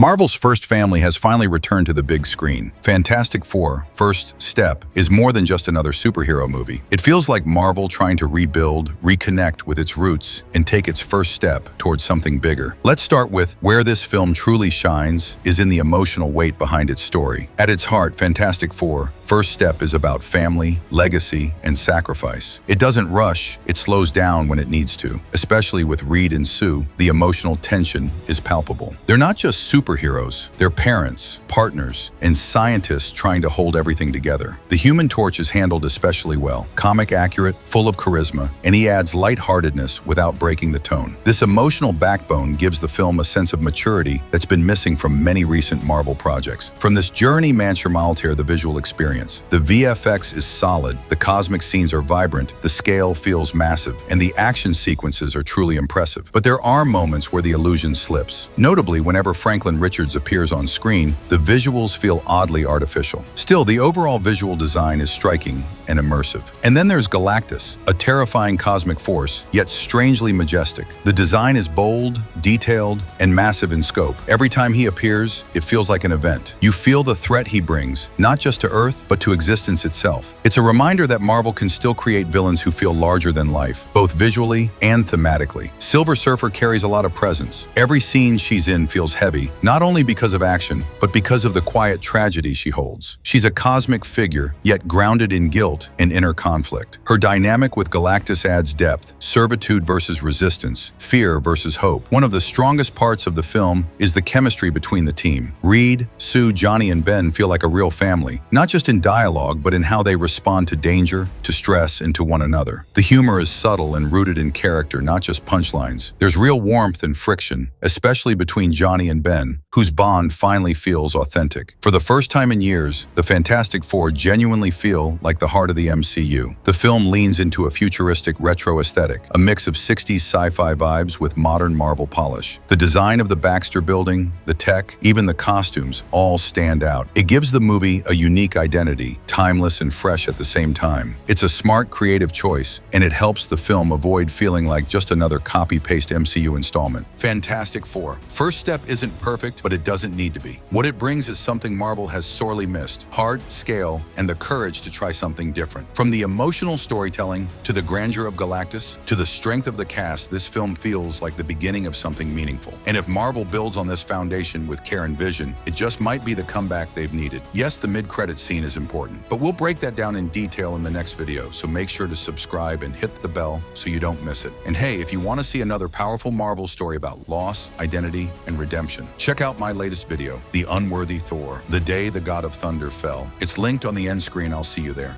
Marvel's first family has finally returned to the big screen. Fantastic Four: First Step is more than just another superhero movie. It feels like Marvel trying to rebuild, reconnect with its roots, and take its first step towards something bigger. Let's start with where this film truly shines is in the emotional weight behind its story. At its heart, Fantastic Four: First Step is about family, legacy, and sacrifice. It doesn't rush, it slows down when it needs to. Especially with Reed and Sue, the emotional tension is palpable. They're not just superheroes, they're parents, partners, and scientists trying to hold everything together. The Human Torch is handled especially well, comic accurate, full of charisma, and he adds lightheartedness without breaking the tone. This emotional backbone gives the film a sense of maturity that's been missing from many recent Marvel projects. From this journey Mancher Maltair, the visual experience. The VFX is solid, the cosmic scenes are vibrant, the scale feels massive, and the action sequences are truly impressive. But there are moments where the illusion slips. Notably, whenever Franklin Richards appears on screen, the visuals feel oddly artificial. Still, the overall visual design is striking and immersive. And then there's Galactus, a terrifying cosmic force, yet strangely majestic. The design is bold, detailed, and massive in scope. Every time he appears, it feels like an event. You feel the threat he brings, not just to Earth, but to existence itself. It's a reminder that Marvel can still create villains who feel larger than life, both visually and thematically. Silver Surfer carries a lot of presence. Every scene she's in feels heavy, not only because of action, but because of the quiet tragedy she holds. She's a cosmic figure, yet grounded in guilt and inner conflict. Her dynamic with Galactus adds depth, servitude versus resistance, fear versus hope. One of the strongest parts of the film is the chemistry between the team. Reed, Sue, Johnny, and Ben feel like a real family, not just in dialogue, but in how they respond to danger, to stress, and to one another. The humor is subtle and rooted in character, not just punchlines. There's real warmth and friction, especially between Johnny and Ben, whose bond finally feels authentic. For the first time in years, the Fantastic Four genuinely feel like the heart of the MCU. The film leans into a futuristic retro aesthetic, a mix of 60s sci-fi vibes with modern Marvel polish. The design of the Baxter building, the tech, even the costumes all stand out. It gives the movie a unique identity, timeless and fresh at the same time. It's a smart, creative choice, and it helps the film avoid feeling like just another copy-paste MCU installment. Fantastic Four: First Step isn't perfect, but it doesn't need to be. What it brings is something Marvel has sorely missed: heart, scale, and the courage to try something different. From the emotional storytelling, to the grandeur of Galactus, to the strength of the cast, this film feels like the beginning of something meaningful. And if Marvel builds on this foundation with care and vision, it just might be the comeback they've needed. Yes, the mid-credit scene is important, but we'll break that down in detail in the next video, so make sure to subscribe and hit the bell so you don't miss it. And hey, if you want to see another powerful Marvel story about loss, identity, and redemption, check out my latest video, The Unworthy Thor: The Day the God of Thunder Fell. It's linked on the end screen. I'll see you there.